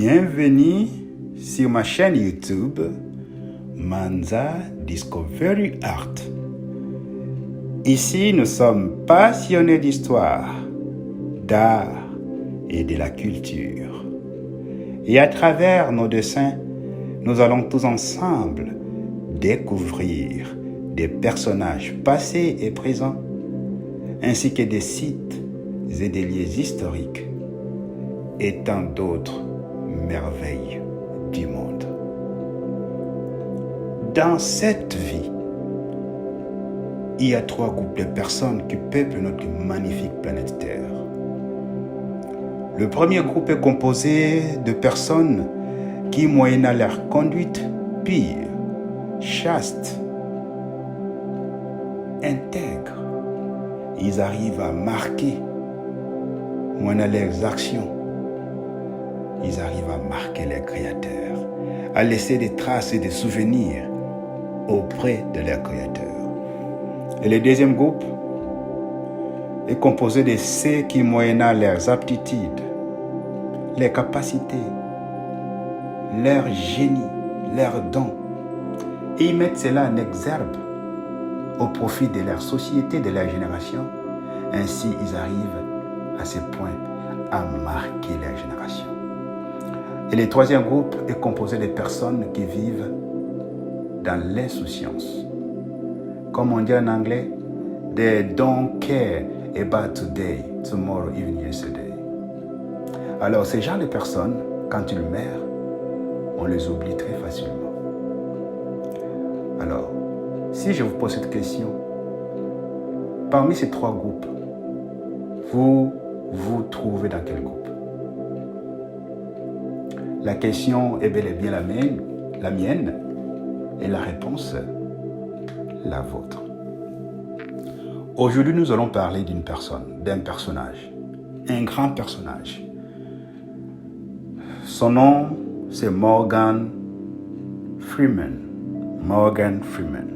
Bienvenue sur ma chaîne YouTube Manza Discovery Art. Ici, nous sommes passionnés d'histoire, d'art et de la culture. Et à travers nos dessins, nous allons tous ensemble découvrir des personnages passés et présents, ainsi que des sites et des lieux historiques et tant d'autres merveilles du monde. Dans cette vie, il y a 3 groupes de personnes qui peuplent notre magnifique planète Terre. Le premier groupe est composé de personnes qui, moyennant leur conduite pure, chaste, intègre, ils arrivent à marquer, moyennant leurs actions, ils arrivent à marquer les créateurs, à laisser des traces et des souvenirs auprès de leurs créateurs. Et le deuxième groupe est composé de ceux qui, moyennant leurs aptitudes, leurs capacités, leur génie, leurs dons, et ils mettent cela en exergue au profit de leur société, de leur génération. Ainsi, ils arrivent à ce point à marquer leur génération. Et le troisième groupe est composé de personnes qui vivent dans l'insouciance. Comme on dit en anglais, they don't care about today, tomorrow, even yesterday. Alors, ces gens de personnes, quand ils meurent, on les oublie très facilement. Alors, si je vous pose cette question, parmi ces 3 groupes, vous vous trouvez dans quel groupe? La question est bel et bien la mienne, et la réponse, la vôtre. Aujourd'hui, nous allons parler d'une personne, d'un personnage, un grand personnage. Son nom, c'est Morgan Freeman. Morgan Freeman.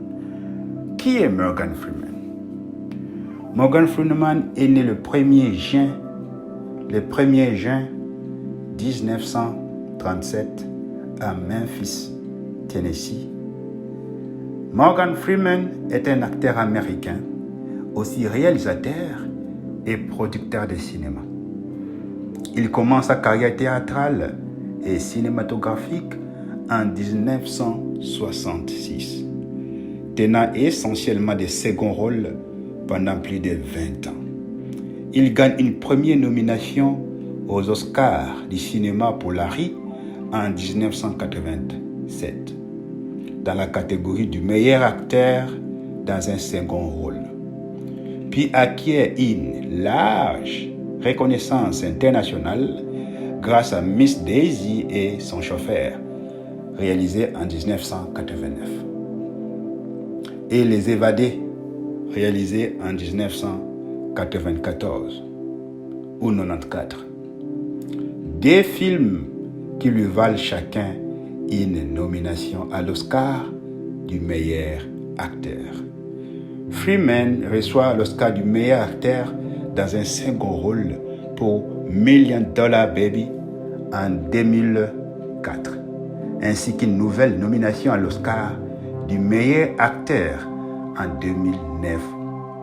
Qui est Morgan Freeman? Morgan Freeman est né le 1er juin 1937 à Memphis, Tennessee. Morgan Freeman est un acteur américain, aussi réalisateur et producteur de cinéma. Il commence sa carrière théâtrale et cinématographique en 1966, tenant essentiellement des seconds rôles pendant plus de 20 ans. Il gagne une première nomination aux Oscars du cinéma pour Larry en 1987, dans la catégorie du meilleur acteur dans un second rôle, puis acquiert une large reconnaissance internationale grâce à Miss Daisy et son chauffeur, réalisé en 1989, et Les Évadés, réalisé en 1994 ou 94. 2 films qui lui valent chacun une nomination à l'Oscar du meilleur acteur. Freeman reçoit l'Oscar du meilleur acteur dans un second rôle pour $1 Million Baby en 2004, ainsi qu'une nouvelle nomination à l'Oscar du meilleur acteur en 2009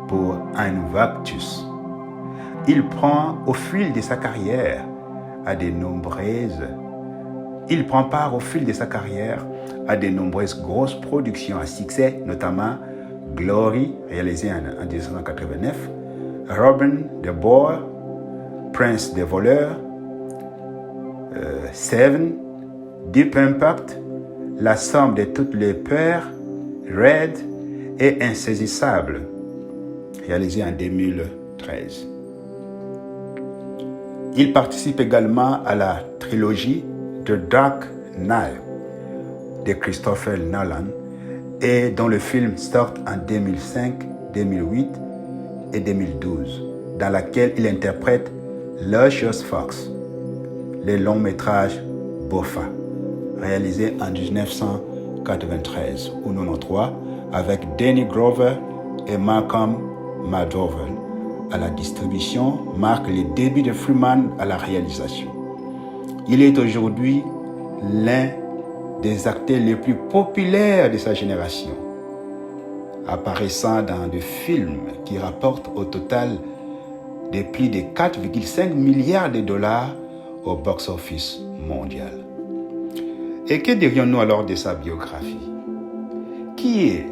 pour Invictus. Il prend au fil de sa carrière à de nombreuses grosses productions à succès, notamment Glory, réalisé en 1989, Robin the Boer, Prince des voleurs, Seven, Deep Impact, La somme de toutes les peurs, Red et Insaisissable, réalisé en 2013. Il participe également à la trilogie The Dark Knight de Christopher Nolan, et dont le film sort en 2005, 2008 et 2012, dans laquelle il interprète Lucius Fox, le long métrage Bofa, réalisé en 1993 ou 93 avec Danny Glover et Malcolm McDowell à la distribution, marque le début de Freeman à la réalisation. Il est aujourd'hui l'un des acteurs les plus populaires de sa génération, apparaissant dans des films qui rapportent au total de plus de 4,5 milliards de dollars au box-office mondial. Et que dirions-nous alors de sa biographie? Qui est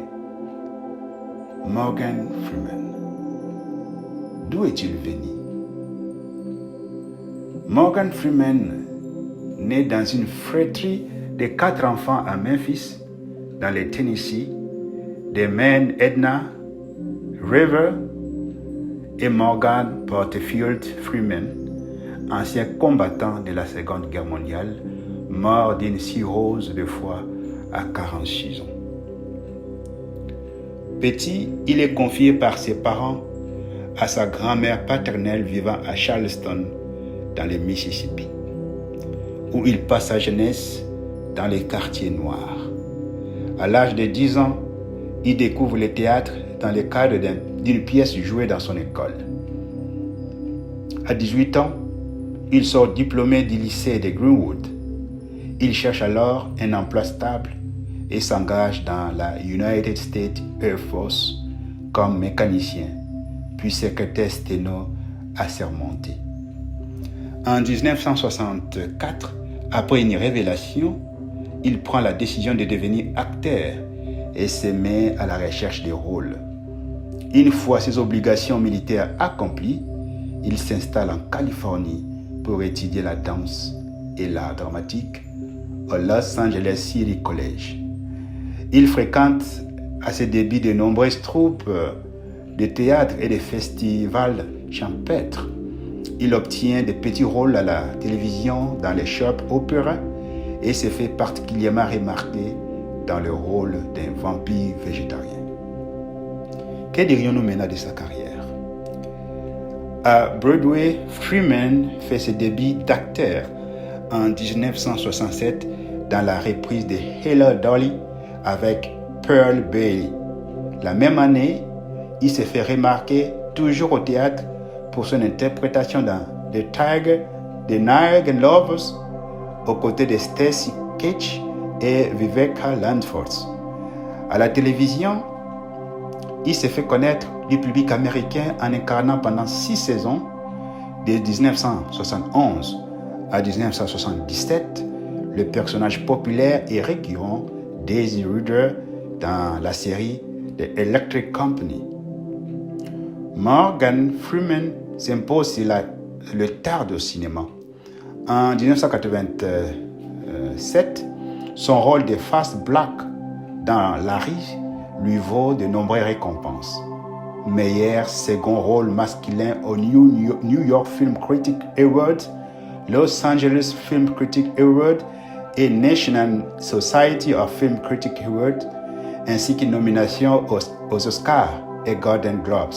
Morgan Freeman? D'où est-il venu? Morgan Freeman naît dans une fratrie de 4 enfants à Memphis, dans le Tennessee, des mères Edna, River et Morgan Porterfield Freeman, ancien combattant de la Seconde Guerre mondiale, mort d'une cirrhose de foie à 46 ans. Petit, il est confié par ses parents à sa grand-mère paternelle vivant à Charleston, dans le Mississippi, où il passe sa jeunesse dans les quartiers noirs. À l'âge de 10 ans, il découvre le théâtre dans le cadre d'une pièce jouée dans son école. À 18 ans, il sort diplômé du lycée de Greenwood. Il cherche alors un emploi stable et s'engage dans la United States Air Force comme mécanicien, puis secrétaire sténo assermenté. En 1964, après une révélation, il prend la décision de devenir acteur et se met à la recherche des rôles. Une fois ses obligations militaires accomplies, il s'installe en Californie pour étudier la danse et l'art dramatique au Los Angeles City College. Il fréquente à ses débuts de nombreuses troupes de théâtre et de festivals champêtres. Il obtient de petits rôles à la télévision dans les soap opéras et se fait particulièrement remarquer dans le rôle d'un vampire végétarien. Que dirions-nous maintenant de sa carrière? À Broadway, Freeman fait ses débuts d'acteur en 1967 dans la reprise de Hello Dolly avec Pearl Bailey. La même année, il se fait remarquer toujours au théâtre pour son interprétation dans The Tiger, The Niagara Lovers, aux côtés de Stacy Keach et Viveca Langford. À la télévision, il se fait connaître du public américain en incarnant pendant 6 saisons, de 1971 à 1977, le personnage populaire et récurrent Daisy Ridder dans la série The Electric Company. Morgan Freeman s'impose sur le tard au cinéma. En 1987, son rôle de Fast Black dans Larry lui vaut de nombreuses récompenses. Meilleur second rôle masculin au New York Film Critics Award, Los Angeles Film Critics Award et National Society of Film Critics Award, ainsi qu'une nomination aux Oscars et Golden Globes.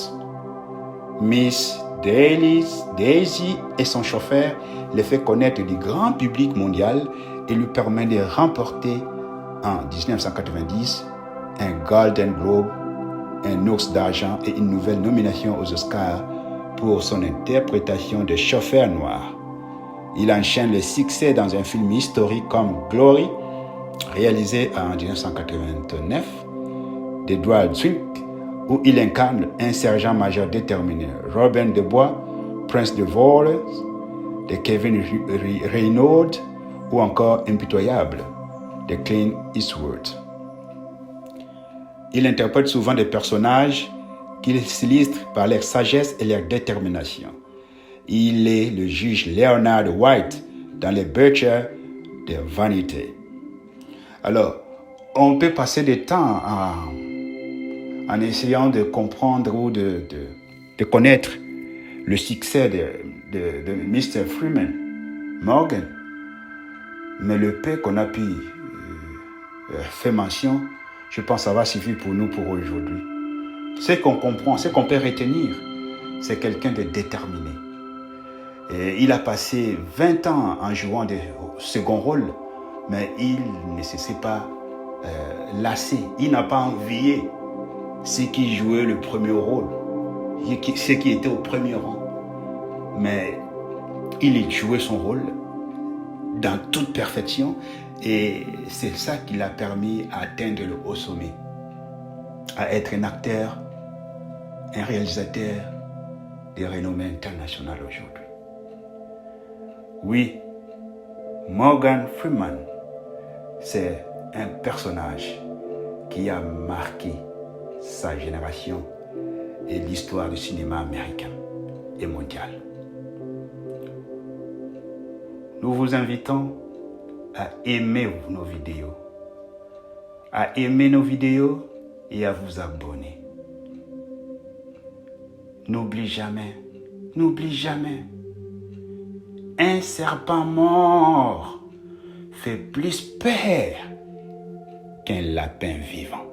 Miss Daisy et son chauffeur le fait connaître du grand public mondial et lui permet de remporter en 1990 un Golden Globe, un Ours d'argent et une nouvelle nomination aux Oscars pour son interprétation de chauffeur noir. Il enchaîne le succès dans un film historique comme Glory, réalisé en 1989, The Dry Drink, où il incarne un sergent-major déterminé, Robin Desbois, Prince de Wales, de Kevin Reynolds, ou encore Impitoyable, de Clint Eastwood. Il interprète souvent des personnages qu'il s'illustre par leur sagesse et leur détermination. Il est le juge Leonard White dans Les Butchers de Vanité. Alors, on peut passer du temps en essayant de comprendre ou de connaître le succès de Mr. Freeman, Morgan. Mais le peu qu'on a pu faire mention, je pense que ça va suffire pour nous pour aujourd'hui. Ce qu'on comprend, ce qu'on peut retenir, c'est quelqu'un de déterminé. Et il a passé 20 ans en jouant des seconds rôles, mais il ne s'est pas lassé. Il n'a pas envié ceux qui jouaient le premier rôle, ceux qui étaient au premier rang. Mais il jouait son rôle dans toute perfection, et c'est ça qui l'a permis d'atteindre le haut sommet, à être un acteur, un réalisateur de renommée internationale aujourd'hui. Oui, Morgan Freeman, c'est un personnage qui a marqué sa génération et l'histoire du cinéma américain et mondial. Nous vous invitons à aimer nos vidéos, et à vous abonner. N'oublie jamais, un serpent mort fait plus peur qu'un lapin vivant.